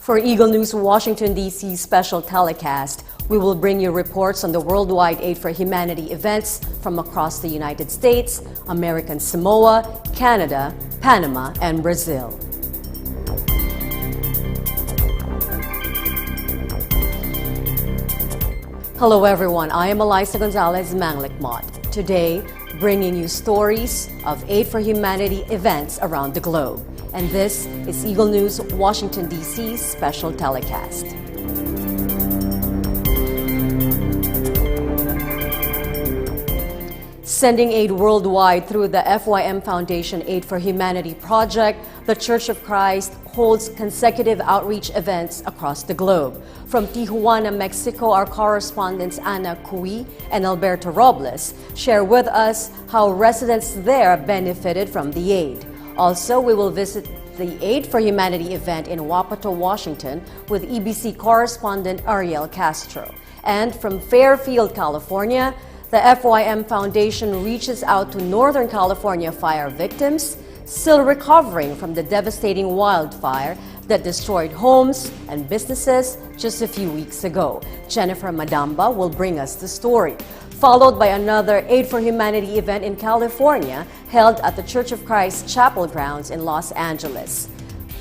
For Eagle News Washington, D.C. special telecast, we will bring you reports on the worldwide Aid for Humanity events from across the United States, American Samoa, Canada, Panama, and Brazil. Hello everyone, I am Eliza Gonzalez Manglikmot. Today, bringing you stories of Aid for Humanity events around the globe. And this is Eagle News Washington, D.C.'s special telecast. Sending aid worldwide through the FYM Foundation Aid for Humanity project, the Church of Christ holds consecutive outreach events across the globe. From Tijuana, Mexico, our correspondents Ana Cui and Alberto Robles share with us how residents there benefited from the aid. Also, we will visit the Aid for Humanity event in Wapato, Washington with EBC correspondent Ariel Castro. And from Fairfield, California, the FYM Foundation reaches out to Northern California fire victims still recovering from the devastating wildfire that destroyed homes and businesses just a few weeks ago. Jennifer Madamba will bring us the story, followed by another Aid for Humanity event in California held at the Church of Christ Chapel grounds in Los Angeles.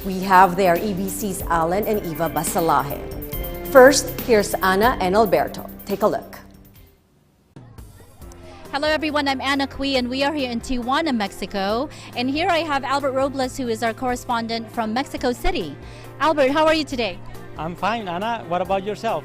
We have there EBC's Alan and Eva Basalaje. First, here's Ana and Alberto. Take a look. Hello everyone, I'm Ana Cui and we are here in Tijuana, Mexico. And here I have Albert Robles, who is our correspondent from Mexico City. Albert, how are you today? I'm fine, Ana. What about yourself?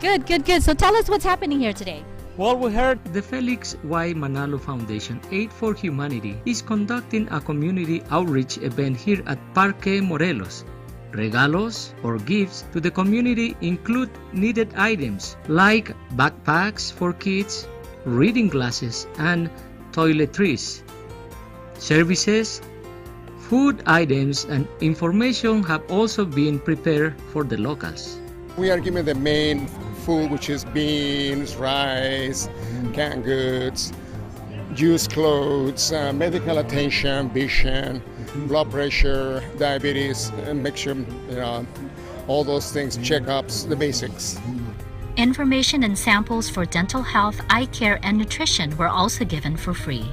Good. So tell us what's happening here today. Well, we heard The Felix Y. Manalo Foundation Aid for Humanity is conducting a community outreach event here at Parque Morelos. Regalos or gifts to the community include needed items like backpacks for kids, reading glasses, and toiletries. Services, food items, and information have also been prepared for the locals. We are giving the main food, which is beans, rice, canned goods, used clothes, medical attention, vision, blood pressure, diabetes, and make sure, all those things, checkups, the basics. Information and samples for dental health, eye care, and nutrition were also given for free.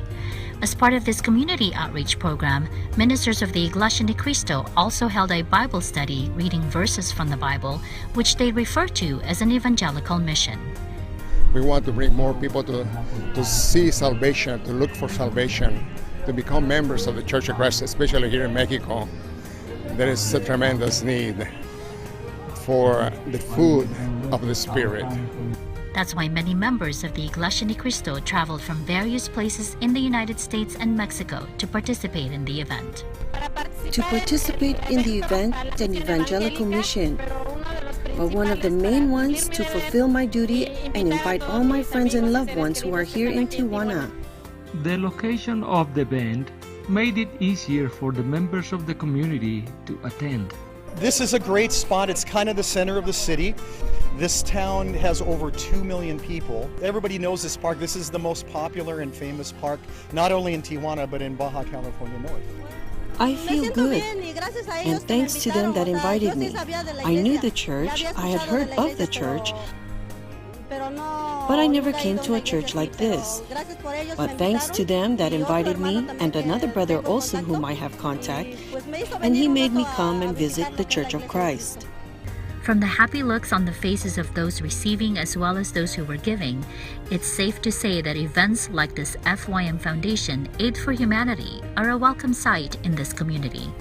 As part of this community outreach program, ministers of the Iglesia ni Cristo also held a Bible study reading verses from the Bible, which they refer to as an evangelical mission. We want to bring more people to see salvation, to look for salvation, to become members of the Church of Christ, especially here in Mexico. There is a tremendous need for the food of the Spirit. That's why many members of the Iglesia ni Cristo traveled from various places in the United States and Mexico to participate in the event. To participate in the event, an evangelical mission, but one of the main ones to fulfill my duty and invite all my friends and loved ones who are here in Tijuana. The location of the event made it easier for the members of the community to attend. This is a great spot. It's kind of the center of the city. This town has over 2 million people. Everybody knows this park. This is the most popular and famous park, not only in Tijuana, but in Baja California North. I feel good, and thanks to them that invited me. I knew the church, I had heard of the church, but I never came to a church like this. But thanks to them that invited me and another brother also whom I have contact, and he made me come and visit the Church of Christ. From the happy looks on the faces of those receiving as well as those who were giving, it's safe to say that events like this FYM Foundation Aid for Humanity are a welcome sight in this community.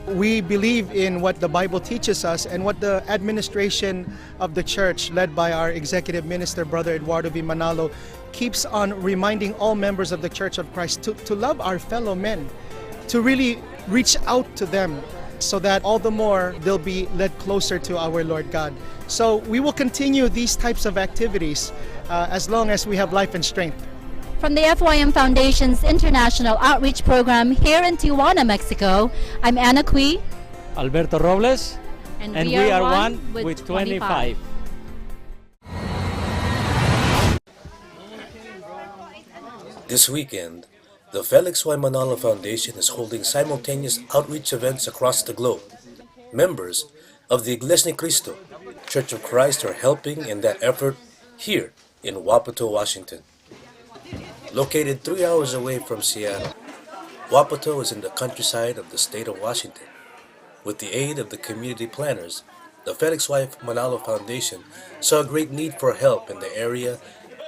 We believe in what the Bible teaches us and what the administration of the church, led by our executive minister, Brother Eduardo V. Manalo, keeps on reminding all members of the Church of Christ to love our fellow men, to really reach out to them so that all the more they'll be led closer to our Lord God. So we will continue these types of activities as long as we have life and strength. From the FYM Foundation's International Outreach Program here in Tijuana, Mexico, I'm Ana Cui. Alberto Robles, And we are one with 25. This weekend, the Felix Y. Manalo Foundation is holding simultaneous outreach events across the globe. Members of the Iglesia ni Cristo, Church of Christ, are helping in that effort here in Wapato, Washington. Located 3 hours away from Seattle, Wapato is in the countryside of the state of Washington. With the aid of the community planners, the Felix Y. Manalo Foundation saw a great need for help in the area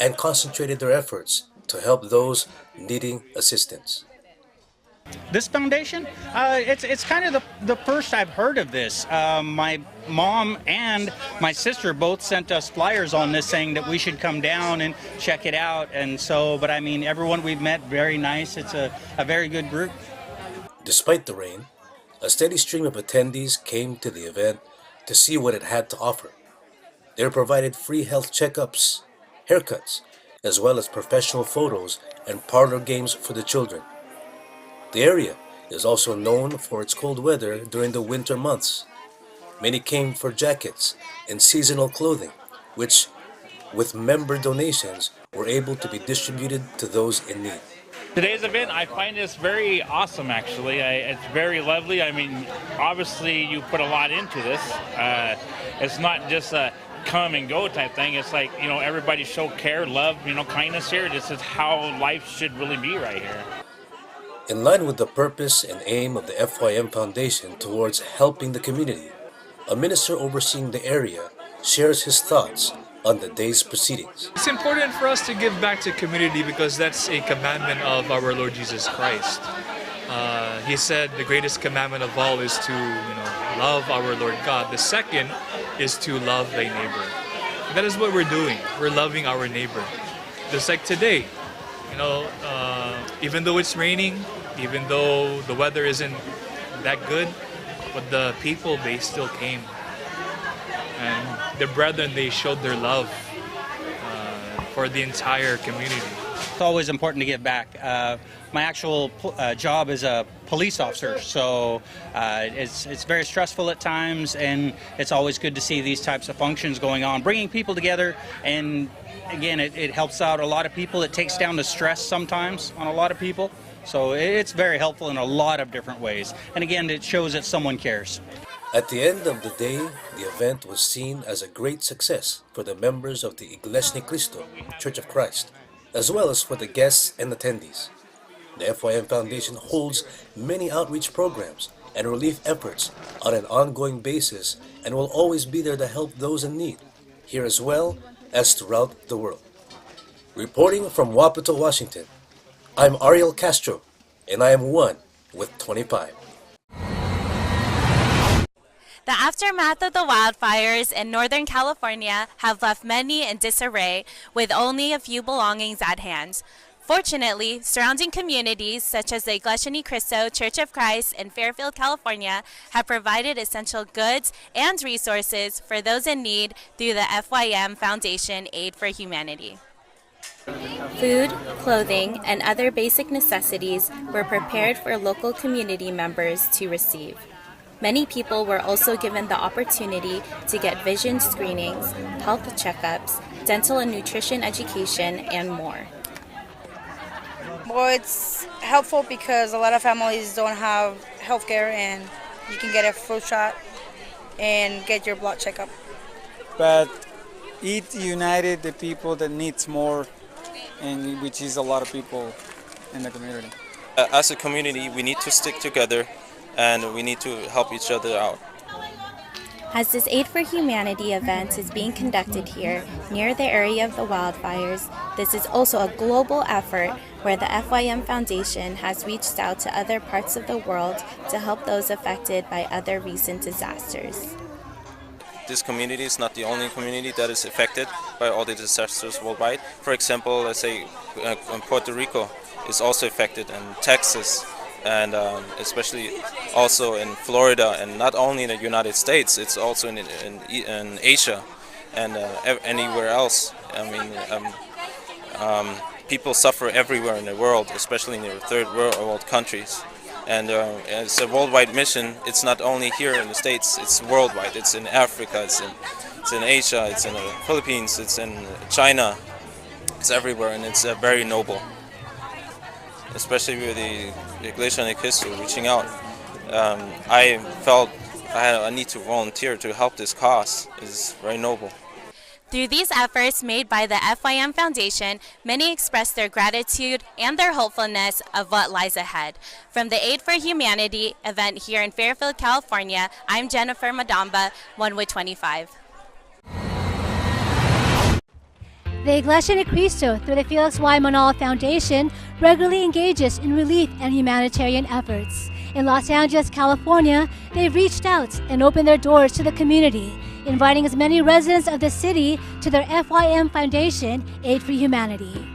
and concentrated their efforts to help those needing assistance. This foundation, it's kind of the first I've heard of this. My mom and my sister both sent us flyers on this saying that we should come down and check it out. And so, but I mean, everyone we've met, very nice. It's a very good group. Despite the rain, a steady stream of attendees came to the event to see what it had to offer. They were provided free health checkups, haircuts, as well as professional photos and parlor games for the children. The area is also known for its cold weather during the winter months. Many came for jackets and seasonal clothing, which, with member donations, were able to be distributed to those in need. Today's event, I find this very awesome, actually. It's very lovely. I mean, obviously you put a lot into this. It's not just a come and go type thing. It's like, you know, everybody show care, love, you know, kindness here. This is how life should really be right here. In line with the purpose and aim of the FYM Foundation towards helping the community, a minister overseeing the area shares his thoughts on the day's proceedings. It's important for us to give back to community because that's a commandment of our Lord Jesus Christ. He said the greatest commandment of all is to love our Lord God. The second is to love thy neighbor. And that is what we're doing. We're loving our neighbor. Just like today, even though it's raining, even though the weather isn't that good, but the people, they still came. And the brethren, they showed their love for the entire community. It's always important to give back. My actual job is a police officer, so it's very stressful at times, and it's always good to see these types of functions going on, bringing people together, and again, it helps out a lot of people. It takes down the stress sometimes on a lot of people, so it's very helpful in a lot of different ways. And again, it shows that someone cares. At the end of the day, the event was seen as a great success for the members of the Iglesia ni Cristo, Church of Christ, as well as for the guests and attendees. The FYM Foundation holds many outreach programs and relief efforts on an ongoing basis and will always be there to help those in need, here as well as throughout the world. Reporting from Wapato, Washington, I'm Ariel Castro, and I am one with 25. The aftermath of the wildfires in Northern California have left many in disarray with only a few belongings at hand. Fortunately, surrounding communities such as the Iglesia ni Cristo Church of Christ in Fairfield, California have provided essential goods and resources for those in need through the FYM Foundation Aid for Humanity. Food, clothing, and other basic necessities were prepared for local community members to receive. Many people were also given the opportunity to get vision screenings, health checkups, dental and nutrition education, and more. Well, it's helpful because a lot of families don't have health care, and you can get a flu shot and get your blood checkup. But it united the people that needs more, and which is a lot of people in the community. As a community, we need to stick together and we need to help each other out. As this Aid for Humanity event is being conducted here near the area of the wildfires, this is also a global effort where the FYM Foundation has reached out to other parts of the world to help those affected by other recent disasters. This community is not the only community that is affected by all the disasters worldwide. For example, let's say Puerto Rico is also affected, and Texas, and especially also in Florida, and not only in the United States, it's also in Asia and anywhere else. I mean, people suffer everywhere in the world, especially in the third world countries. And it's a worldwide mission. It's not only here in the States, it's worldwide. It's in Africa, it's in Asia, it's in the Philippines, it's in China. It's everywhere, and it's very noble. Especially with the Iglesia ni Cristo reaching out. I felt I need to volunteer to help this cause is very noble. Through these efforts made by the FYM Foundation, many express their gratitude and their hopefulness of what lies ahead. From the Aid for Humanity event here in Fairfield, California, I'm Jennifer Madamba, 1 with 25. The Iglesia Ni Cristo, through the Felix Y. Manalo Foundation, regularly engages in relief and humanitarian efforts. In Los Angeles, California, they've reached out and opened their doors to the community, inviting as many residents of the city to their FYM Foundation Aid for Humanity.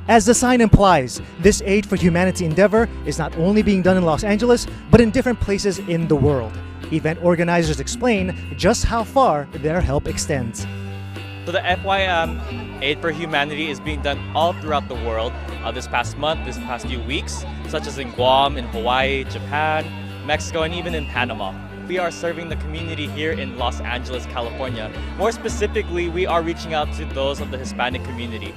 As the sign implies, this Aid for Humanity endeavor is not only being done in Los Angeles, but in different places in the world. Event organizers explain just how far their help extends. So the FYM Aid for Humanity is being done all throughout the world this past month, this past few weeks, such as in Guam, in Hawaii, Japan, Mexico, and even in Panama. We are serving the community here in Los Angeles, California. More specifically, we are reaching out to those of the Hispanic community.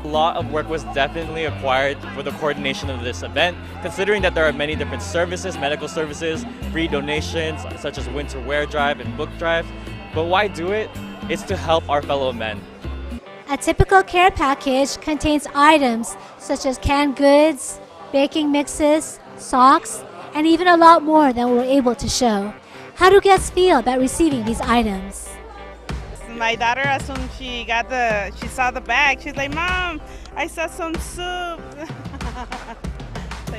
A lot of work was definitely acquired for the coordination of this event, considering that there are many different services, medical services, free donations, such as winter wear drive and book drive. But why do it? It's to help our fellow men. A typical care package contains items such as canned goods, baking mixes, socks, and even a lot more than we're able to show. How do guests feel about receiving these items? My daughter, as soon as she saw the bag, she's like, "Mom, I saw some soup."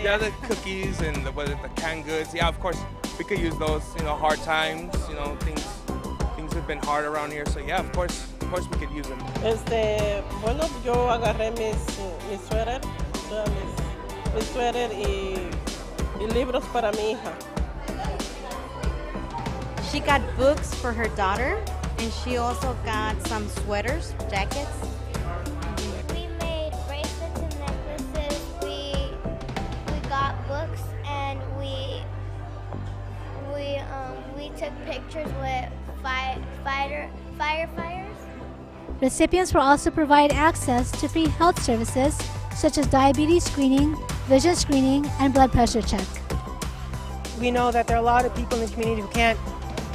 Yeah, the cookies and the canned goods. Yeah, of course, we could use those. Hard times. Things have been hard around here. So yeah, of course we could use them. Bueno, yo agarré mi suéter, mi suéter y libros para mi hija. She got books for her daughter. And she also got some sweaters, jackets. We made bracelets and necklaces. We got books and we took pictures with firefighters. Recipients were also provided access to free health services such as diabetes screening, vision screening, and blood pressure check. We know that there are a lot of people in the community who can't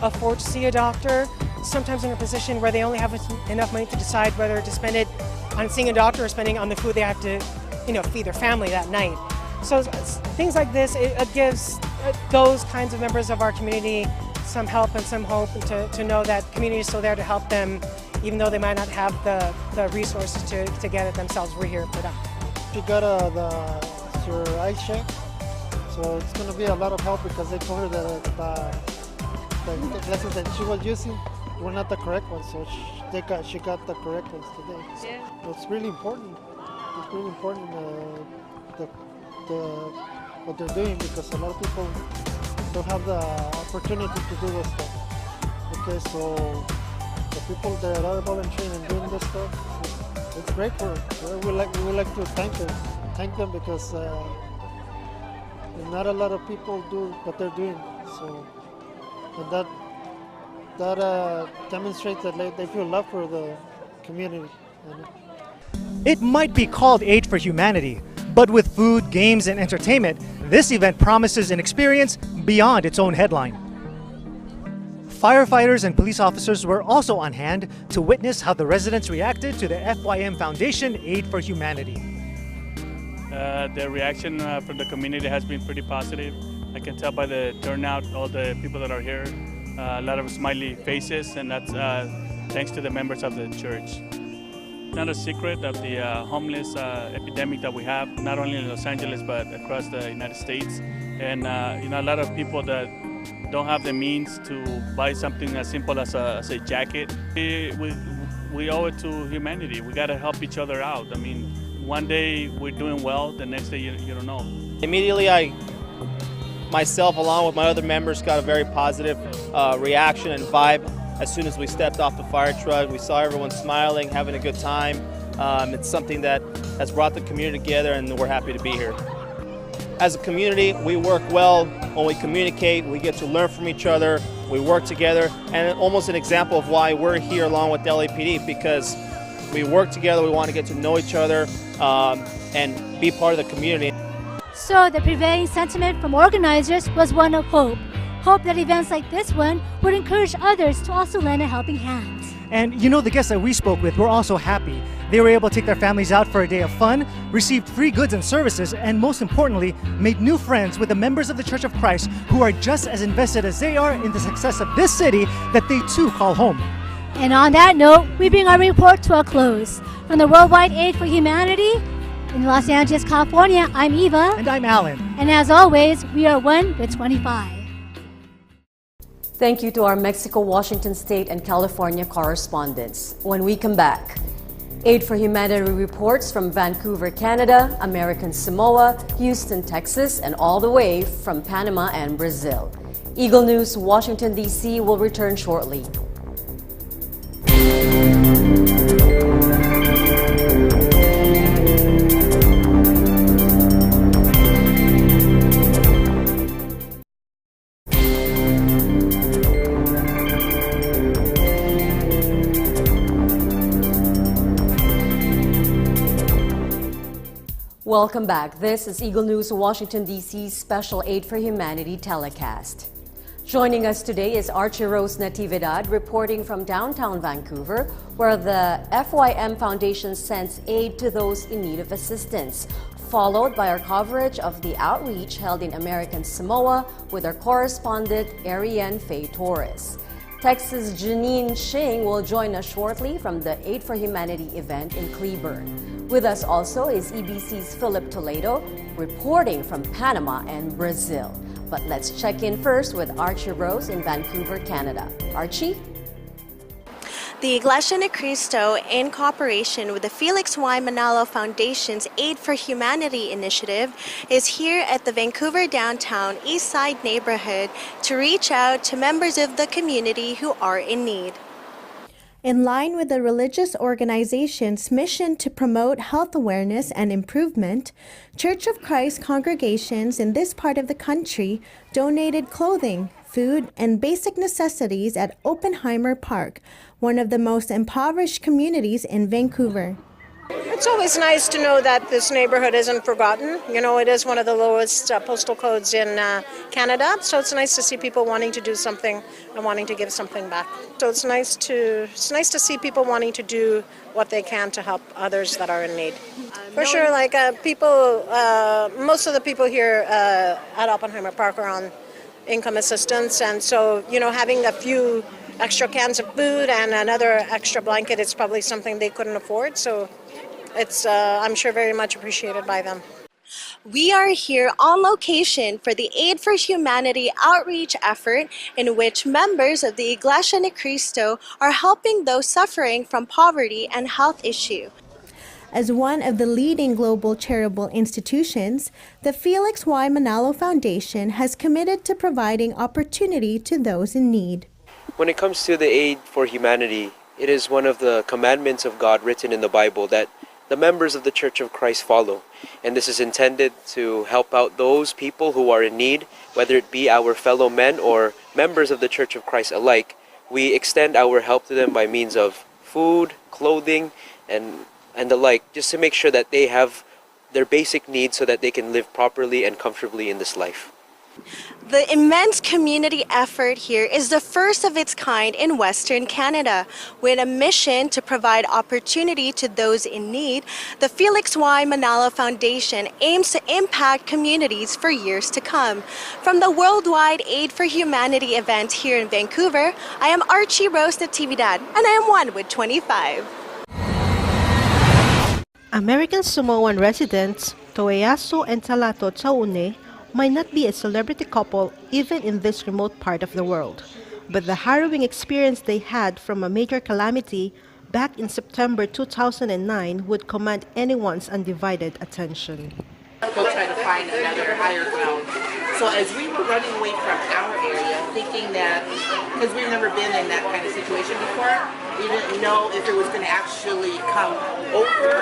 afford to see a doctor, sometimes in a position where they only have enough money to decide whether to spend it on seeing a doctor or spending on the food they have to, feed their family that night. So things like this, it gives those kinds of members of our community some help and some hope, and to know that community is still there to help them, even though they might not have the resources to get it themselves. We're here for them. She got her eye check, so it's going to be a lot of help because they told her that the glasses that she was using were not the correct ones, so she got the correct ones today. So it's really important. It's really important what they're doing, because a lot of people don't have the opportunity to do this stuff. Okay, so the people that are volunteering and doing this stuff, it's great for them. We would like to thank them because not a lot of people do what they're doing. So, and that demonstrates that they feel love for the community. It might be called Aid for Humanity, but with food, games, and entertainment, this event promises an experience beyond its own headline. Firefighters and police officers were also on hand to witness how the residents reacted to the FYM Foundation Aid for Humanity. The reaction from the community has been pretty positive. I can tell by the turnout, all the people that are here, a lot of smiley faces, and that's thanks to the members of the church. Not a secret of the homeless epidemic that we have, not only in Los Angeles but across the United States. And a lot of people that don't have the means to buy something as simple as a jacket. We owe it to humanity. We got to help each other out. I mean, one day we're doing well, the next day you don't know. Immediately myself along with my other members got a very positive reaction and vibe. As soon as we stepped off the fire truck, we saw everyone smiling, having a good time. It's something that has brought the community together, and we're happy to be here. As a community, we work well when we communicate, we get to learn from each other, we work together, and almost an example of why we're here along with the LAPD, because we work together, we want to get to know each other, and be part of the community. So the prevailing sentiment from organizers was one of hope. Hope that events like this one would encourage others to also lend a helping hand. And you know, the guests that we spoke with were also happy. They were able to take their families out for a day of fun, received free goods and services, and most importantly, made new friends with the members of the Church of Christ who are just as invested as they are in the success of this city that they too call home. And on that note, we bring our report to a close. From the Worldwide Aid for Humanity in Los Angeles, California, I'm Eva. And I'm Alan. And as always, we are 1 with 25. Thank you to our Mexico, Washington State, and California correspondents. When we come back, Aid for Humanity reports from Vancouver, Canada, American Samoa, Houston, Texas, and all the way from Panama and Brazil. Eagle News, Washington, D.C. will return shortly. Welcome back. This is Eagle News Washington, D.C.'s Special Aid for Humanity telecast. Joining us today is Archie Rose Natividad, reporting from downtown Vancouver, where the FYM Foundation sends aid to those in need of assistance, followed by our coverage of the outreach held in American Samoa with our correspondent Ariane Faye Torres. Texas' Janine Shing will join us shortly from the Aid for Humanity event in Cleburne. With us also is EBC's Philip Toledo, reporting from Panama and Brazil. But let's check in first with Archie Rose in Vancouver, Canada. Archie? The Iglesia Ni Cristo, in cooperation with the Felix Y. Manalo Foundation's Aid for Humanity initiative, is here at the Vancouver downtown East Side neighborhood to reach out to members of the community who are in need. In line with the religious organization's mission to promote health awareness and improvement, Church of Christ congregations in this part of the country donated clothing, food, and basic necessities at Oppenheimer Park, one of the most impoverished communities in Vancouver. It's always nice to know that this neighborhood isn't forgotten. You know, it is one of the lowest postal codes in Canada, so it's nice to see people wanting to do something and wanting to give something back. So it's nice to see people wanting to do what they can to help others that are in need. For sure, like most of the people here at Oppenheimer Park are on income assistance, and so, you know, having a few extra cans of food and another extra blanket, it's probably something they couldn't afford, so it's, I'm sure, very much appreciated by them. We are here on location for the Aid for Humanity outreach effort, in which members of the Iglesia Ni Cristo are helping those suffering from poverty and health issues. As one of the leading global charitable institutions, the Felix Y. Manalo Foundation has committed to providing opportunity to those in need. When it comes to the aid for humanity, it is one of the commandments of God written in the Bible that the members of the Church of Christ follow. And this is intended to help out those people who are in need, whether it be our fellow men or members of the Church of Christ alike. We extend our help to them by means of food, clothing, and the like, just to make sure that they have their basic needs so that they can live properly and comfortably in this life. The immense community effort here is the first of its kind in Western Canada. With a mission to provide opportunity to those in need, the Felix Y. Manalo Foundation aims to impact communities for years to come. From the Worldwide Aid for Humanity event here in Vancouver, I am Archie Rose Natividad, and I am 1 with 25. American Samoan residents Toeyasu and Talato Taune might not be a celebrity couple even in this remote part of the world, but the harrowing experience they had from a major calamity back in September 2009 would command anyone's undivided attention. We'll try to find another higher ground. So as we were running away from our area, thinking that, because we've never been in that kind of situation before, we didn't know if it was going to actually come over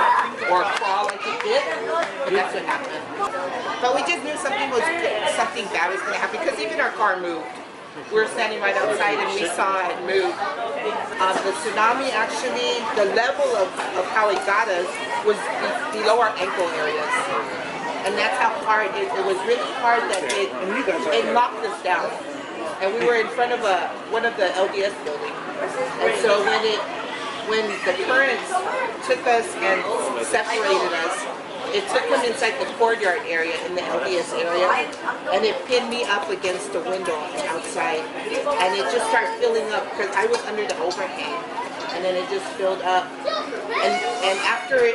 or crawl like it did, but that's what happened. But we just knew something bad was going to happen, because even our car moved. We were standing right outside and we saw it move. The tsunami actually, the level of how it got us was below our ankle areas. And that's how hard, it was really hard that it knocked us down. And we were in front of one of the LDS buildings. And so when the currents took us and separated us, it took them inside the courtyard area in the LDS area, and it pinned me up against the window outside. And it just started filling up because I was under the overhang, and then it just filled up. And after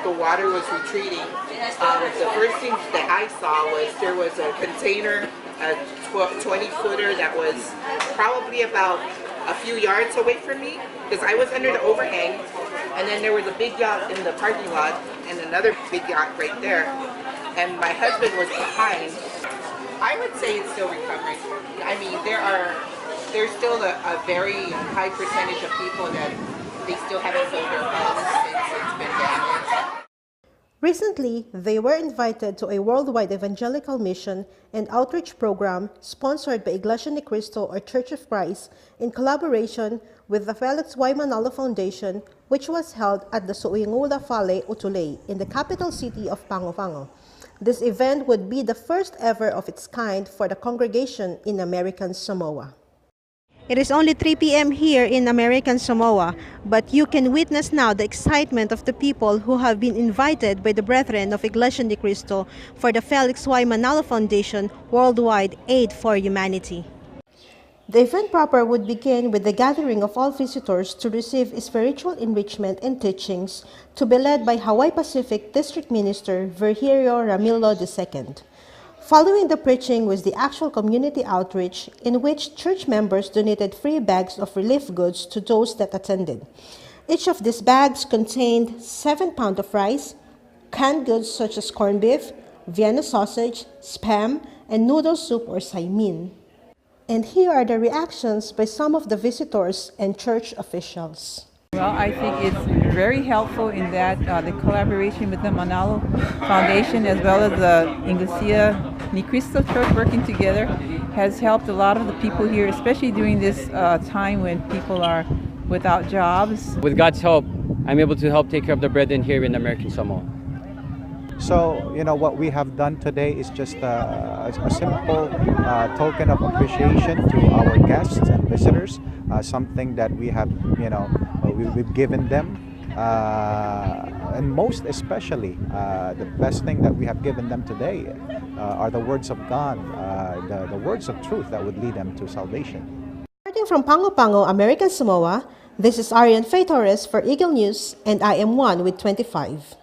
the water was retreating, the first thing that I saw was there was a container, a 20-footer that was probably about a few yards away from me, because I was under the overhang, and then there was a big yacht in the parking lot and another big yacht right there, and my husband was behind. I would say it's still recovering. I mean, there's still a very high percentage of people that they still haven't sold their homes since it's been damaged. Recently, they were invited to a worldwide evangelical mission and outreach program sponsored by Iglesia Ni Cristo or Church of Christ in collaboration with the Felix Y. Manalo Foundation, which was held at the Suingula Fale, Utulay, in the capital city of Pango. This event would be the first ever of its kind for the congregation in American Samoa. It is only 3 p.m. here in American Samoa, but you can witness now the excitement of the people who have been invited by the Brethren of Iglesia Ni Cristo for the Felix Y. Manalo Foundation Worldwide Aid for Humanity. The event proper would begin with the gathering of all visitors to receive spiritual enrichment and teachings to be led by Hawaii Pacific District Minister Virgilio Ramilo II. Following the preaching was the actual community outreach in which church members donated free bags of relief goods to those that attended. Each of these bags contained 7 pounds of rice, canned goods such as corned beef, Vienna sausage, spam, and noodle soup or saimin. And here are the reactions by some of the visitors and church officials. Well, I think it's very helpful in that the collaboration with the Manalo Foundation as well as the Iglesia Ni Cristo Church working together has helped a lot of the people here, especially during this time when people are without jobs. With God's help, I'm able to help take care of the brethren here in American Samoa. So, you know, what we have done today is just a simple token of appreciation to our guests and visitors, something that we have, you know, we've given them. And most especially, the best thing that we have given them today are the words of God, the words of truth that would lead them to salvation. Starting from Pango, American Samoa, this is Arian Faye Torres for Eagle News, and I am 1 with 25.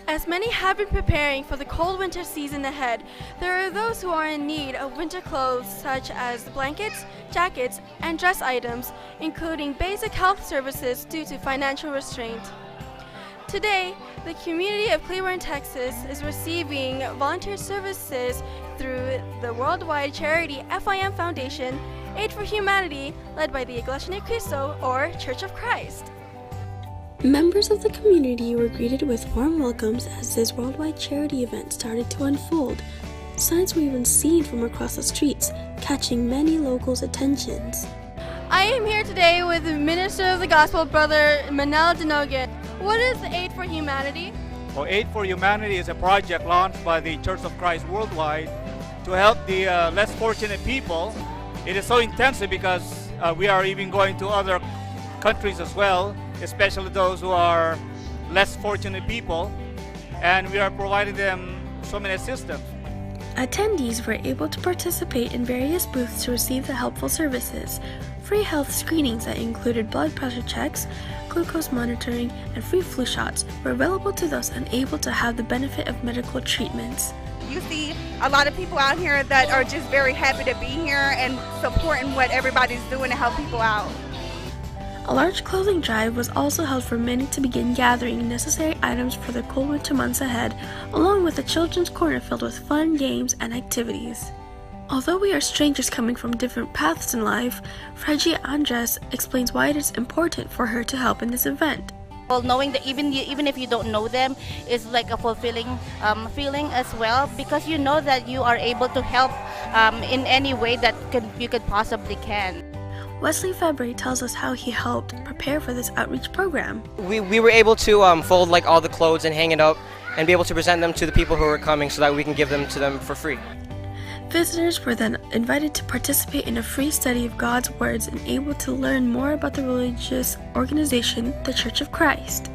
As many have been preparing for the cold winter season ahead, there are those who are in need of winter clothes such as blankets, jackets, and dress items, including basic health services due to financial restraint. Today, the community of Cleburne, Texas is receiving volunteer services through the worldwide charity FIM Foundation, Aid for Humanity, led by the Iglesia Ni Cristo or Church of Christ. Members of the community were greeted with warm welcomes as this worldwide charity event started to unfold. Signs were even seen from across the streets, catching many locals' attentions. I am here today with the Minister of the Gospel, Brother Manel Dinogan. What is the Aid for Humanity? Well, Aid for Humanity is a project launched by the Church of Christ Worldwide to help the less fortunate people. It is so intensive because we are even going to other countries as well, especially those who are less fortunate people, and we are providing them so many assistance. Attendees were able to participate in various booths to receive the helpful services. Free health screenings that included blood pressure checks, glucose monitoring, and free flu shots were available to those unable to have the benefit of medical treatments. You see a lot of people out here that are just very happy to be here and supporting what everybody's doing to help people out. A large clothing drive was also held for many to begin gathering necessary items for the cold winter months ahead, along with a children's corner filled with fun, games, and activities. Although we are strangers coming from different paths in life, Fregia Andres explains why it is important for her to help in this event. Well, knowing that even if you don't know them, is like a fulfilling feeling as well, because you know that you are able to help in any way that you could possibly can. Wesley February tells us how he helped prepare for this outreach program. We were able to fold like all the clothes and hang it up and be able to present them to the people who were coming so that we can give them to them for free. Visitors were then invited to participate in a free study of God's words and able to learn more about the religious organization, the Church of Christ.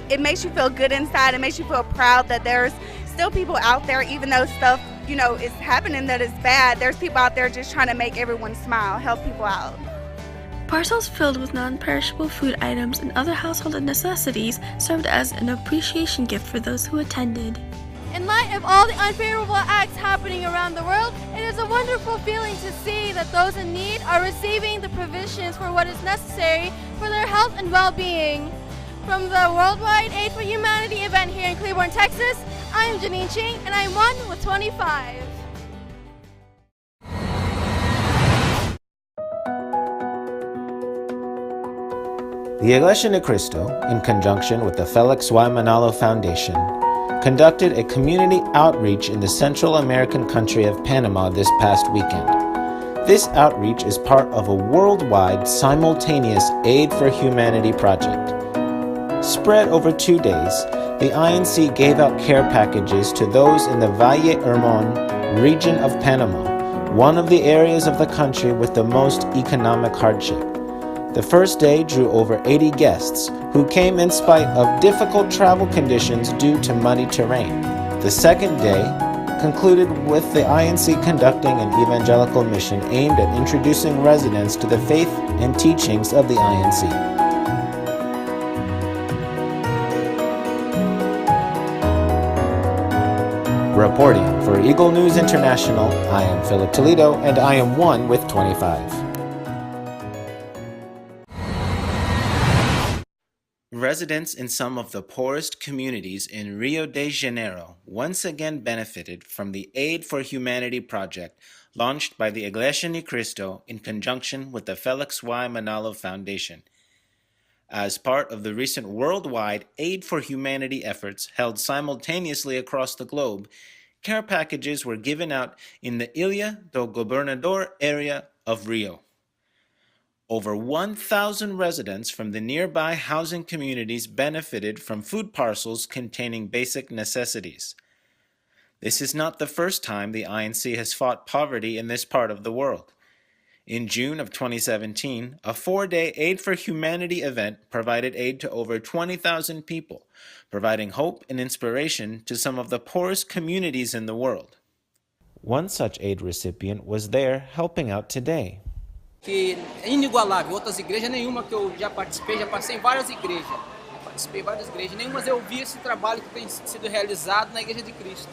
It makes you feel good inside. It makes you feel proud that there's still people out there, even though stuff, is happening that is bad. There's people out there just trying to make everyone smile, help people out. Parcels filled with non-perishable food items and other household necessities served as an appreciation gift for those who attended. In light of all the unfavorable acts happening around the world, it is a wonderful feeling to see that those in need are receiving the provisions for what is necessary for their health and well-being. From the Worldwide Aid for Humanity event here in Cleburne, Texas, I am Janine Ching, and I'm 1 with 25. The Iglesia Ni Cristo, in conjunction with the Felix Y. Manalo Foundation, conducted a community outreach in the Central American country of Panama this past weekend. This outreach is part of a worldwide simultaneous Aid for Humanity project. Spread over 2 days, the INC gave out care packages to those in the Valle Hermon region of Panama, one of the areas of the country with the most economic hardship. The first day drew over 80 guests who came in spite of difficult travel conditions due to muddy terrain. The second day concluded with the INC conducting an evangelical mission aimed at introducing residents to the faith and teachings of the INC. Reporting for Eagle News International, I am Philip Toledo, and I am 1 with 25. Residents in some of the poorest communities in Rio de Janeiro once again benefited from the Aid for Humanity project launched by the Iglesia Ni Cristo in conjunction with the Felix Y. Manalo Foundation. As part of the recent worldwide Aid for Humanity efforts held simultaneously across the globe, care packages were given out in the Ilha do Governador area of Rio. Over 1,000 residents from the nearby housing communities benefited from food parcels containing basic necessities. This is not the first time the INC has fought poverty in this part of the world. In June of 2017, a 4-day Aid for Humanity event provided aid to over 20,000 people, providing hope and inspiration to some of the poorest communities in the world. One such aid recipient was there helping out today. Que é inigualável, outras igrejas nenhuma que eu já passei em várias igrejas, nenhuma eu vi esse trabalho que tem sido realizado na Igreja de Cristo.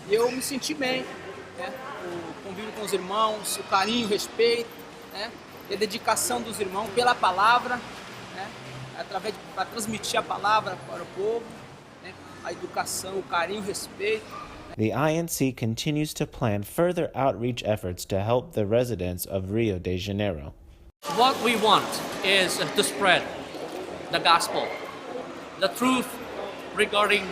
E eu me senti bem, né? O convívio com os irmãos, o carinho, o respeito, né? E a dedicação dos irmãos pela palavra, né? Para transmitir a palavra para o povo, né? A educação, o carinho, o respeito. The INC continues to plan further outreach efforts to help the residents of Rio de Janeiro. What we want is to spread the gospel, the truth regarding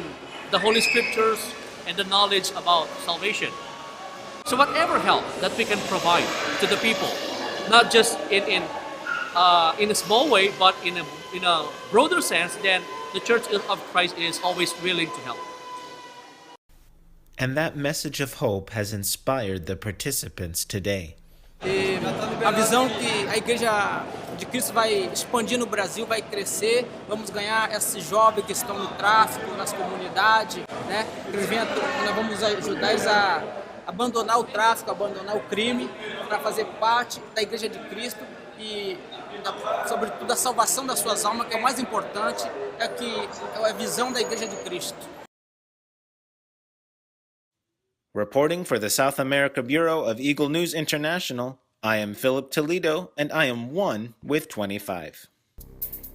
the Holy Scriptures and the knowledge about salvation. So whatever help that we can provide to the people, not just in a small way, but in a broader sense, then the Church of Christ is always willing to help. And that message of hope has inspired the participants today. E a visão que a Igreja de Cristo vai expandir no Brasil, vai crescer, vamos ganhar esses jovens que estão no tráfico, nas comunidades, né? Nós vamos ajudar eles a abandonar o tráfico, abandonar o crime, para fazer parte da Igreja de Cristo e, sobretudo, a salvação das suas almas, que é o mais importante, é a visão da Igreja de Cristo. Reporting for the South America Bureau of Eagle News International, I am Philip Toledo, and I am 1 with 25.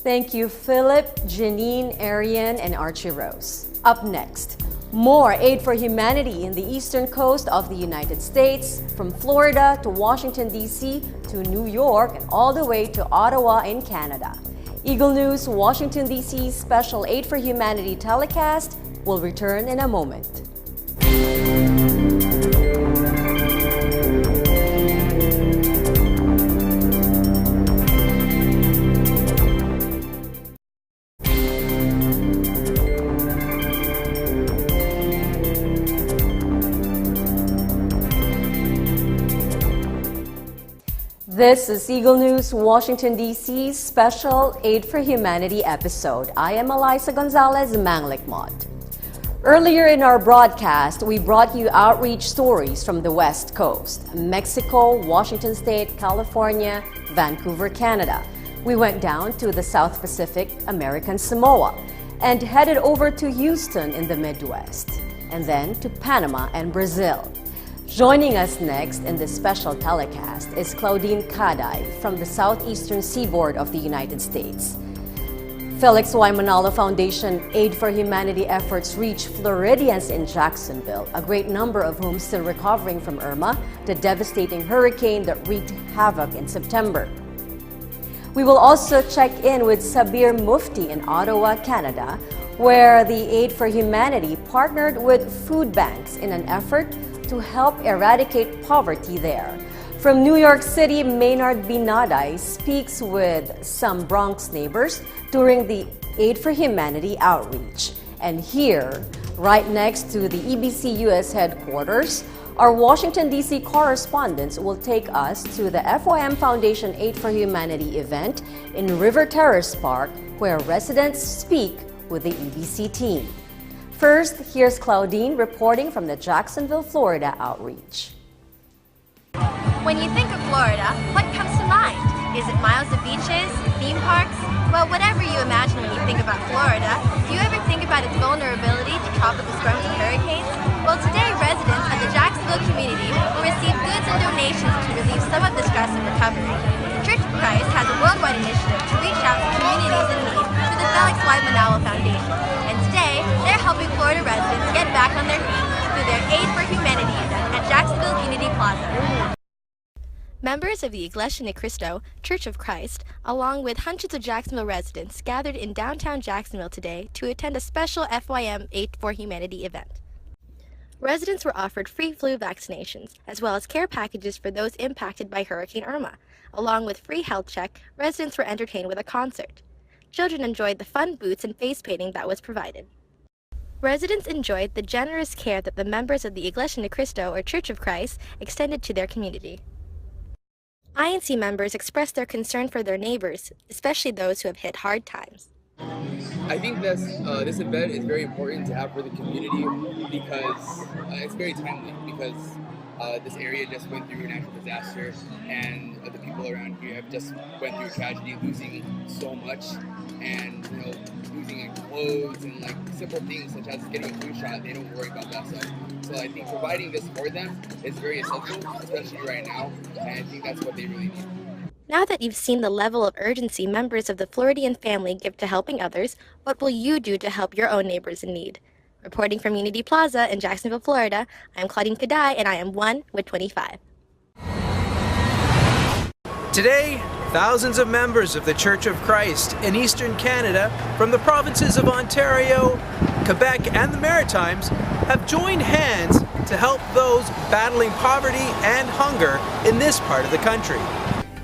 Thank you, Philip, Janine, Ariane, and Archie Rose. Up next, more Aid for Humanity in the eastern coast of the United States, from Florida to Washington, D.C. to New York and all the way to Ottawa in Canada. Eagle News, Washington, D.C. Special Aid for Humanity telecast will return in a moment. This is Eagle News, Washington, D.C.'s Special Aid for Humanity episode. I am Eliza Gonzalez Manglikmot. Earlier in our broadcast, we brought you outreach stories from the West Coast, Mexico, Washington State, California, Vancouver, Canada. We went down to the South Pacific, American Samoa, and headed over to Houston in the Midwest, and then to Panama and Brazil. Joining us next in this special telecast is Claudine Caday from the southeastern seaboard of the United States. Felix Y. Manalo Foundation Aid for Humanity efforts reach Floridians in Jacksonville, a great number of whom still recovering from Irma, the devastating hurricane that wreaked havoc in September. We will also check in with Sabir Mufti in Ottawa, Canada, where the Aid for Humanity partnered with food banks in an effort to help eradicate poverty there. From New York City, Maynard Binaday speaks with some Bronx neighbors during the Aid for Humanity outreach. And here, right next to the EBC US headquarters, our Washington, D.C. correspondents will take us to the FYM Foundation Aid for Humanity event in River Terrace Park, where residents speak with the EBC team. First, here's Claudine reporting from the Jacksonville, Florida outreach. When you think of Florida, what comes to mind? Is it miles of beaches, theme parks? Well, whatever you imagine when you think about Florida, do you ever think about its vulnerability to tropical storms and hurricanes? Well, today residents of the Jacksonville community will receive goods and donations to relieve some of the stress of recovery. The Church of Christ has a worldwide initiative to reach out to communities in need through the Felix Y. Manalo Foundation. And today, they're helping Florida residents get back on their feet through their Aid for Humanity event at Jacksonville Unity Plaza. Members of the Iglesia Ni Cristo, Church of Christ, along with hundreds of Jacksonville residents, gathered in downtown Jacksonville today to attend a special FYM Aid for Humanity event. Residents were offered free flu vaccinations, as well as care packages for those impacted by Hurricane Irma. Along with free health check, residents were entertained with a concert. Children enjoyed the fun booths and face painting that was provided. Residents enjoyed the generous care that the members of the Iglesia Ni Cristo, or Church of Christ, extended to their community. INC members expressed their concern for their neighbors, especially those who have hit hard times. I think this event is very important to have for the community because it's very timely because this area just went through a natural disaster and the people around here have just went through a tragedy, losing so much and losing clothes and simple things such as getting a flu shot. They don't worry about that stuff. So I think providing this for them is very essential, especially right now, and I think that's what they really need. Now that you've seen the level of urgency members of the Floridian family give to helping others, what will you do to help your own neighbors in need? Reporting from Unity Plaza in Jacksonville, Florida, I'm Claudine Caday, and I am 1 with 25. Today, thousands of members of the Church of Christ in Eastern Canada from the provinces of Ontario, Quebec, and the Maritimes have joined hands to help those battling poverty and hunger in this part of the country.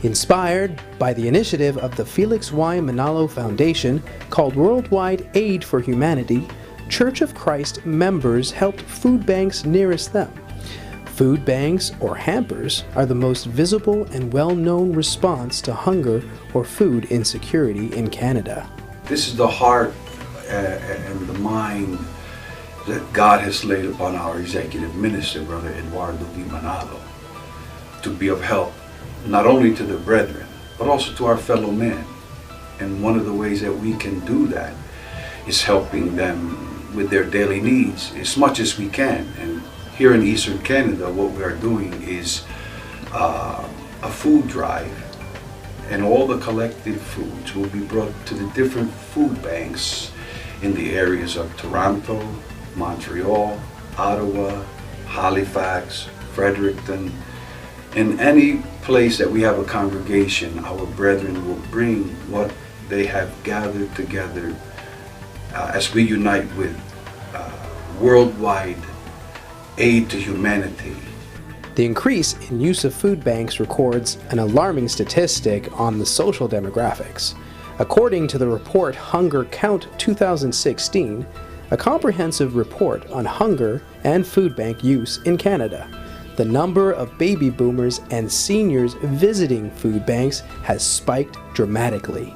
Inspired by the initiative of the Felix Y. Manalo Foundation called Worldwide Aid for Humanity, Church of Christ members helped food banks nearest them. Food banks, or hampers, are the most visible and well-known response to hunger or food insecurity in Canada. This is the heart and the mind that God has laid upon our executive minister, Brother Eduardo V. Manalo, to be of help not only to the brethren, but also to our fellow men. And one of the ways that we can do that is helping them with their daily needs as much as we can. And here in Eastern Canada, what we are doing is a food drive, and all the collected foods will be brought to the different food banks in the areas of Toronto, Montreal, Ottawa, Halifax, Fredericton. In any place that we have a congregation, our brethren will bring what they have gathered together as we unite with worldwide aid to humanity. The increase in use of food banks records an alarming statistic on the social demographics. According to the report Hunger Count 2016, a comprehensive report on hunger and food bank use in Canada, the number of baby boomers and seniors visiting food banks has spiked dramatically.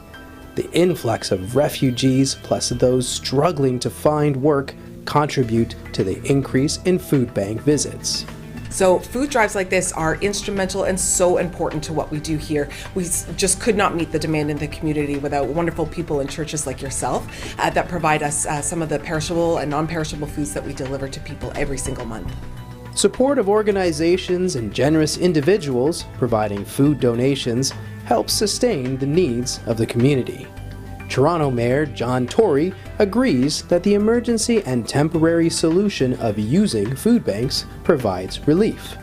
The influx of refugees plus those struggling to find work contribute to the increase in food bank visits. So food drives like this are instrumental and so important to what we do here. We just could not meet the demand in the community without wonderful people in churches like yourself that provide us some of the perishable and non-perishable foods that we deliver to people every single month. Support of organizations and generous individuals providing food donations helps sustain the needs of the community. Toronto Mayor John Tory agrees that the emergency and temporary solution of using food banks provides relief.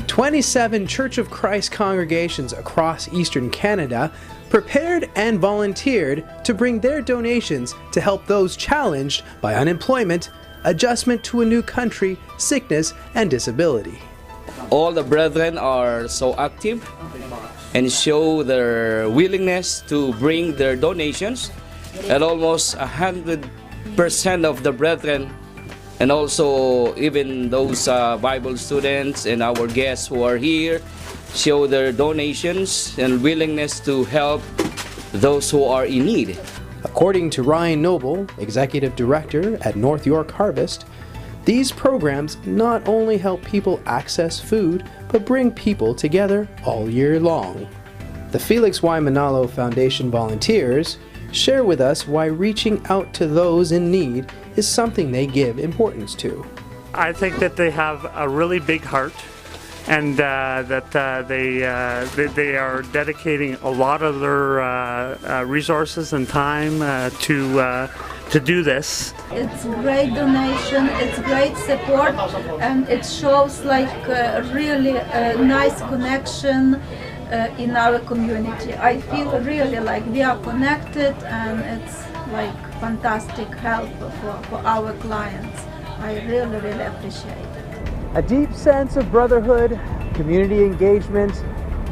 27 Church of Christ congregations across Eastern Canada prepared and volunteered to bring their donations to help those challenged by unemployment, adjustment to a new country, sickness, and disability. All the brethren are so active and show their willingness to bring their donations, and almost 100% of the brethren, and also even those Bible students and our guests who are here, show their donations and willingness to help those who are in need. According to Ryan Noble, Executive Director at North York Harvest, these programs not only help people access food, but bring people together all year long. The Felix Y. Manalo Foundation volunteers share with us why reaching out to those in need is something they give importance to. I think that they have a really big heart, and that they are dedicating a lot of their resources and time to do this. It's great donation, it's great support, and it shows like really a nice connection in our community. I feel really like we are connected, and it's like fantastic help for our clients. I really appreciate it. A deep sense of brotherhood, community engagement,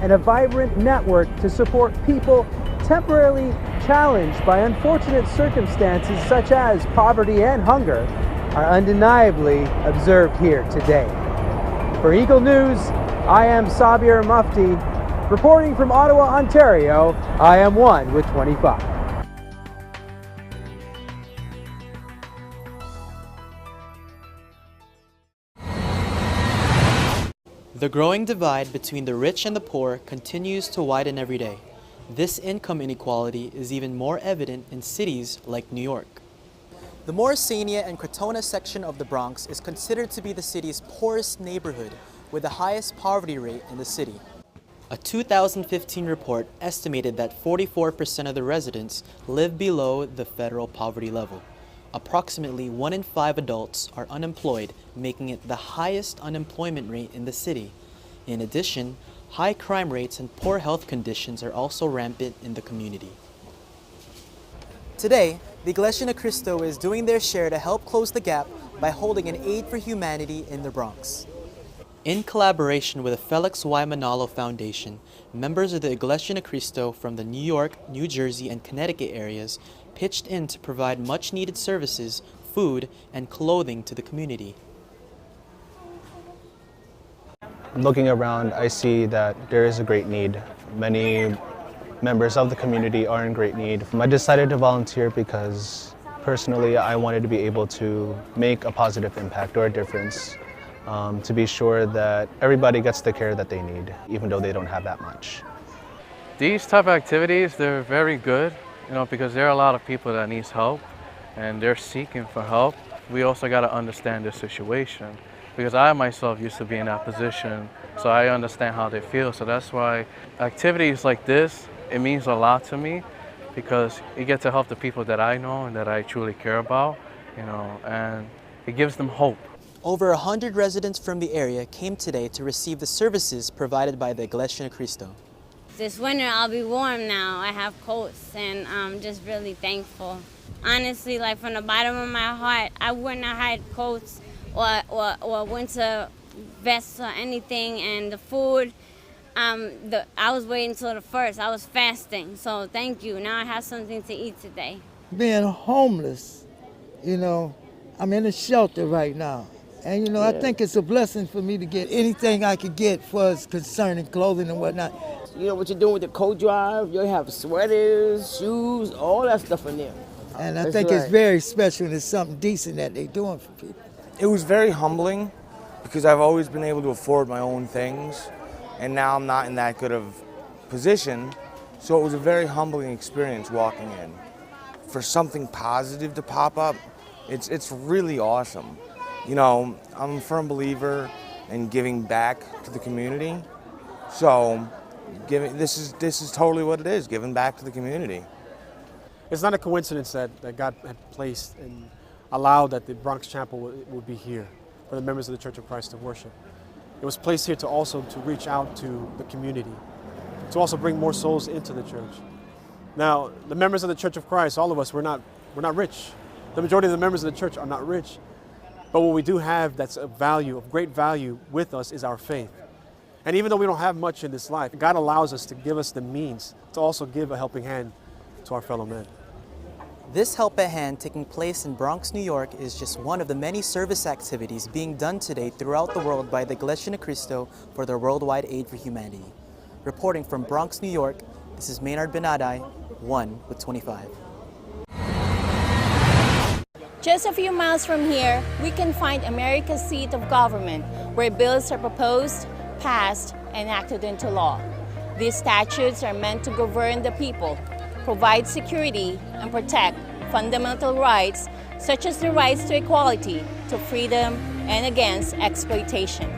and a vibrant network to support people temporarily challenged by unfortunate circumstances such as poverty and hunger are undeniably observed here today. For Eagle News, I am Sabir Mufti. Reporting from Ottawa, Ontario, I am one with 25. The growing divide between the rich and the poor continues to widen every day. This income inequality is even more evident in cities like New York. The Morrisania and Crotona section of the Bronx is considered to be the city's poorest neighborhood, with the highest poverty rate in the city. A 2015 report estimated that 44% of the residents live below the federal poverty level. Approximately 1 in 5 adults are unemployed, making it the highest unemployment rate in the city. In addition, high crime rates and poor health conditions are also rampant in the community. Today, the Iglesia Ni Cristo is doing their share to help close the gap by holding an Aid for Humanity in the Bronx. In collaboration with the Felix Y. Manalo Foundation, members of the Iglesia Ni Cristo from the New York, New Jersey, and Connecticut areas pitched in to provide much-needed services, food, and clothing to the community. Looking around, I see that there is a great need. Many members of the community are in great need. I decided to volunteer because personally I wanted to be able to make a positive impact or a difference, to be sure that everybody gets the care that they need, even though they don't have that much. These type of activities, they're very good, because there are a lot of people that needs help and they're seeking for help. We also got to understand their situation, because I myself used to be in that position, so I understand how they feel. So that's why activities like this, it means a lot to me, because you get to help the people that I know and that I truly care about, and it gives them hope. Over 100 residents from the area came today to receive the services provided by the Iglesia Ni Cristo. this winter I'll be warm now. I have coats, and I'm just really thankful. Honestly, like from the bottom of my heart, I wouldn't have had coats or winter vests or anything, and the food. I was waiting until the first. I was fasting, so thank you. Now I have something to eat today. Being homeless, I'm in a shelter right now. And, I think it's a blessing for me to get anything I could get for us concerning clothing and whatnot. What you're doing with the coat drive, you have sweaters, shoes, all that stuff in there. And I think it's very special and it's something decent that they're doing for people. It was very humbling because I've always been able to afford my own things. And now I'm not in that good of position. So it was a very humbling experience walking in. For something positive to pop up, it's really awesome. I'm a firm believer in giving back to the community. So this is totally what it is, giving back to the community. It's not a coincidence that God had placed and allowed that the Bronx Chapel would be here for the members of the Church of Christ to worship. It was placed here to reach out to the community, to also bring more souls into the church. Now, the members of the Church of Christ, all of us, we're not rich. The majority of the members of the church are not rich. But what we do have that's of great value with us is our faith. And even though we don't have much in this life, God allows us to give us the means to also give a helping hand to our fellow men. This Help at Hand taking place in Bronx, New York is just one of the many service activities being done today throughout the world by the Iglesia Ni Cristo for their worldwide aid for humanity. Reporting from Bronx, New York, this is Maynard Benaday, 1 with 25. Just a few miles from here, we can find America's seat of government, where bills are proposed, passed, and acted into law. These statutes are meant to govern the people, provide security, and protect fundamental rights such as the rights to equality, to freedom, and against exploitation.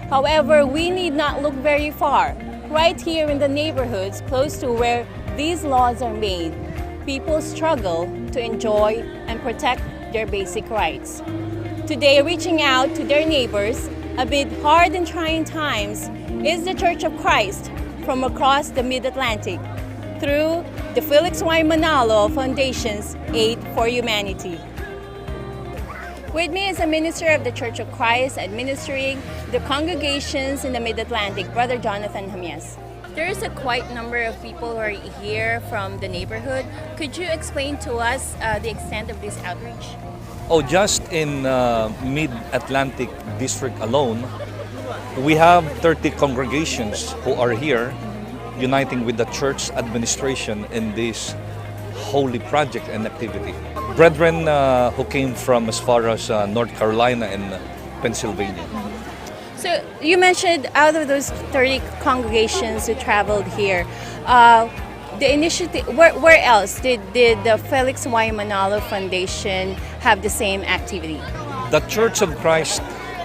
However, we need not look very far. Right here in the neighborhoods close to where these laws are made, people struggle to enjoy and protect their basic rights. Today, reaching out to their neighbors amid hard and trying times is the Church of Christ from across the Mid-Atlantic through the Felix Y. Manalo Foundation's Aid for Humanity. With me is a minister of the Church of Christ administering the congregations in the Mid-Atlantic, Brother Jonathan James. There is a quite number of people who are here from the neighborhood. Could you explain to us the extent of this outreach? Just in Mid-Atlantic District alone, we have 30 congregations who are here uniting with the church administration in this holy project and activity. Brethren who came from as far as North Carolina and Pennsylvania. So you mentioned out of those 30 congregations who traveled here, the initiative, where else did the Felix Y. Manalo Foundation have the same activity? The Church of Christ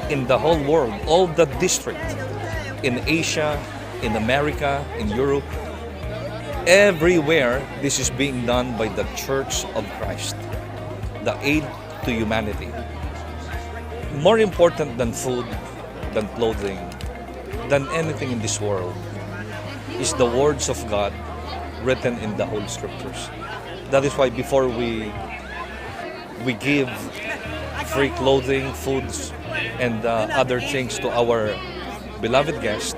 in the whole world, all the district in Asia, in America, in Europe, everywhere this is being done by the Church of Christ, the aid to humanity. More important than food, than clothing, than anything in this world is the words of God written in the Holy Scriptures. That is why before we give free clothing, foods, and other things to our beloved guests,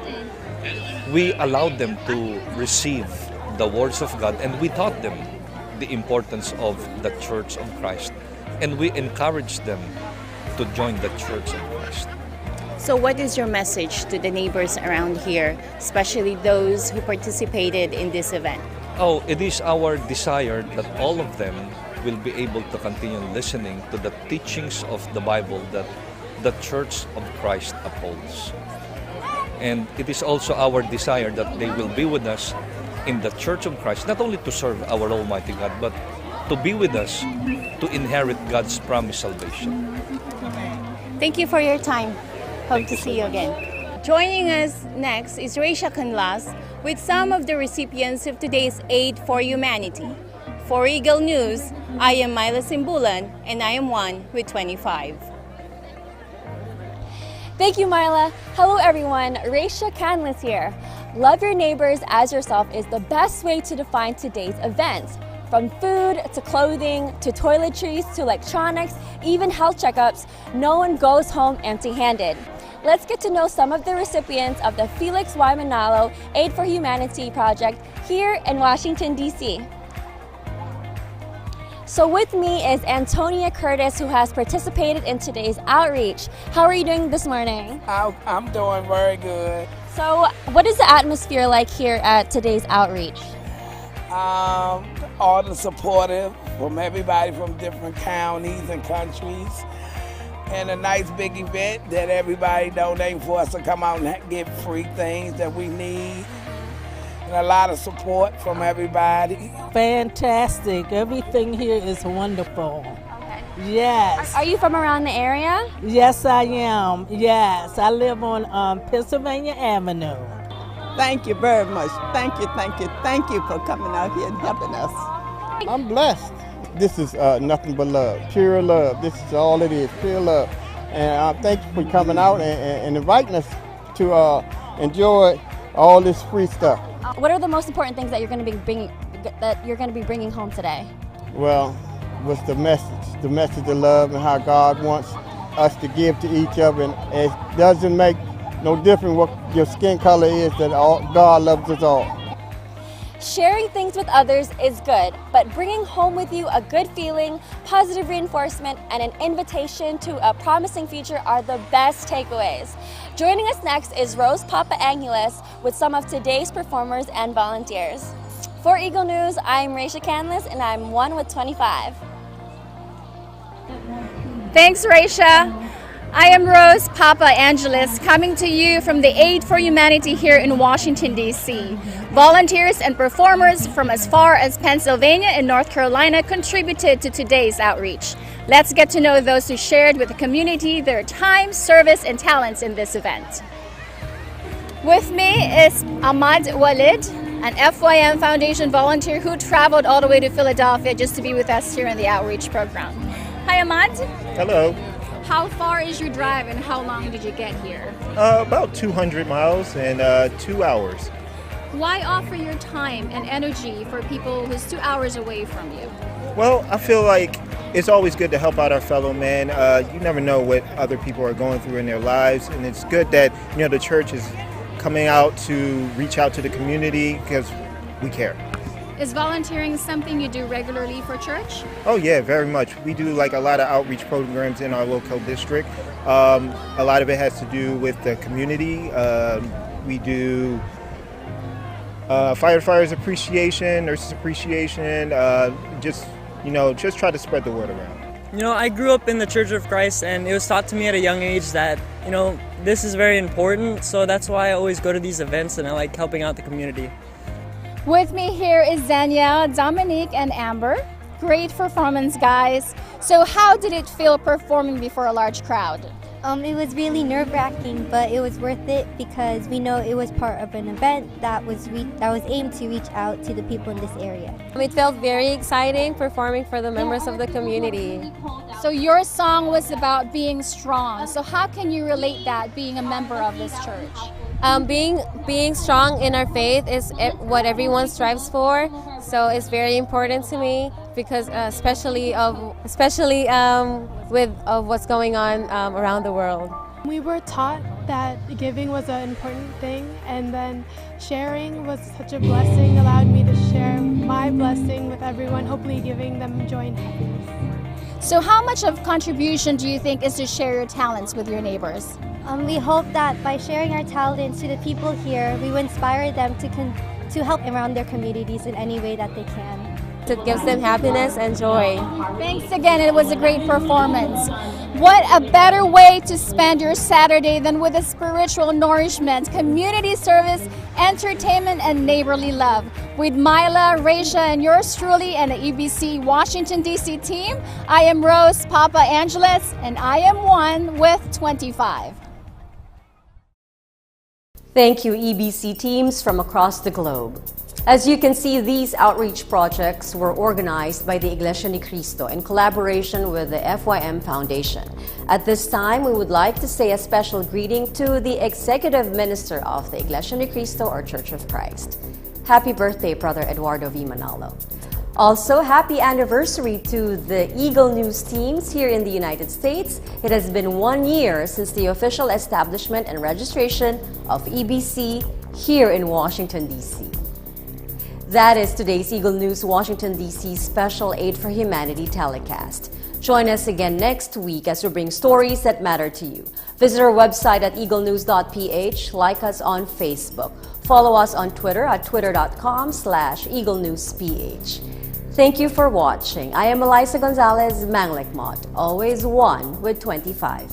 we allowed them to receive the words of God, and we taught them the importance of the Church of Christ, and we encouraged them to join the Church of Christ. So what is your message to the neighbors around here, especially those who participated in this event? It is our desire that all of them will be able to continue listening to the teachings of the Bible that the Church of Christ upholds. And it is also our desire that they will be with us in the Church of Christ, not only to serve our Almighty God, but to be with us to inherit God's promised salvation. Thank you for your time. Hope to see you again. Joining us next is Raisha Canlas with some of the recipients of today's Aid for Humanity. For Eagle News, I am Myla Simbulan, and I am 1 with 25. Thank you, Myla. Hello, everyone. Raisha Canlas here. Love your neighbors as yourself is the best way to define today's event. From food to clothing to toiletries to electronics, even health checkups, no one goes home empty-handed. Let's get to know some of the recipients of the Felix Y. Manalo Aid for Humanity project here in Washington, D.C. So with me is Antonia Curtis, who has participated in today's outreach. How are you doing this morning? I'm doing very good. So what is the atmosphere like here at today's outreach? All the supportive from everybody from different counties and countries, and a nice big event that everybody donating for us to come out and get free things that we need, and a lot of support from everybody. Fantastic. Everything here is wonderful. Okay. Yes. Are you from around the area? Yes, I am. Yes, I live on Pennsylvania Avenue. Thank you very much. Thank you, thank you, thank you for coming out here and helping us. I'm blessed. This is nothing but love, pure love. This is all it is, pure love. And thank you for coming out and inviting us to enjoy all this free stuff. What are the most important things that you're going to be bringing home today? Well, what's the message of love and how God wants us to give to each other, and it doesn't make no difference what your skin color is, that God loves us all. Sharing things with others is good, but bringing home with you a good feeling, positive reinforcement, and an invitation to a promising future are the best takeaways. Joining us next is Rose Papa Angeles with some of today's performers and volunteers. For Eagle News, I'm Raisha Canlis, and I'm 1 with 25. Thanks, Raisha. I am Rose Papa Angeles, coming to you from the Aid for Humanity here in Washington, D.C. Volunteers and performers from as far as Pennsylvania and North Carolina contributed to today's outreach. Let's get to know those who shared with the community their time, service, and talents in this event. With me is Ahmad Walid, an FYM Foundation volunteer who traveled all the way to Philadelphia just to be with us here in the outreach program. Hi, Ahmad. Hello. How far is your drive and how long did you get here? About 200 miles and 2 hours. Why offer your time and energy for people who's 2 hours away from you? Well, I feel like it's always good to help out our fellow man. You never know what other people are going through in their lives, and it's good that the church is coming out to reach out to the community because we care. Is volunteering something you do regularly for church? Oh yeah, very much. We do like a lot of outreach programs in our local district. A lot of it has to do with the community. We do firefighters appreciation, nurses appreciation, just try to spread the word around. I grew up in the Church of Christ, and it was taught to me at a young age that, this is very important. So that's why I always go to these events and I like helping out the community. With me here is Danielle, Dominique, and Amber. Great performance, guys. So how did it feel performing before a large crowd? It was really nerve-wracking, but it was worth it because we know it was part of an event that was aimed to reach out to the people in this area. It felt very exciting performing for the members of the community. So your song was about being strong. So how can you relate that being a member of this church? Being strong in our faith is what everyone strives for. So it's very important to me because especially with what's going on around the world. We were taught that giving was an important thing, and then sharing was such a blessing, allowed me to share my blessing with everyone, hopefully giving them joy and happiness. So how much of contribution do you think is to share your talents with your neighbors? We hope that by sharing our talents to the people here, we will inspire them to help around their communities in any way that they can. It gives them happiness and joy. Thanks again, it was a great performance. What a better way to spend your Saturday than with a spiritual nourishment, community service, entertainment, and neighborly love. With Myla, Raisha, and yours truly, and the EBC Washington, D.C. team, I am Rose Papa Angeles, and I am 1 with 25. Thank you, EBC teams from across the globe. As you can see, these outreach projects were organized by the Iglesia ni Cristo in collaboration with the FYM Foundation. At this time, we would like to say a special greeting to the Executive Minister of the Iglesia ni Cristo or Church of Christ. Happy birthday, Brother Eduardo V. Manalo. Also, happy anniversary to the Eagle News teams here in the United States. It has been 1 year since the official establishment and registration of EBC here in Washington, D.C. That is today's Eagle News Washington, D.C. Special Aid for Humanity telecast. Join us again next week as we bring stories that matter to you. Visit our website at Eaglenews.PH, like us on Facebook. Follow us on Twitter at twitter.com/EagleNewsPH. Thank you for watching. I am Eliza Gonzalez Manglekmot, always 1 with 25.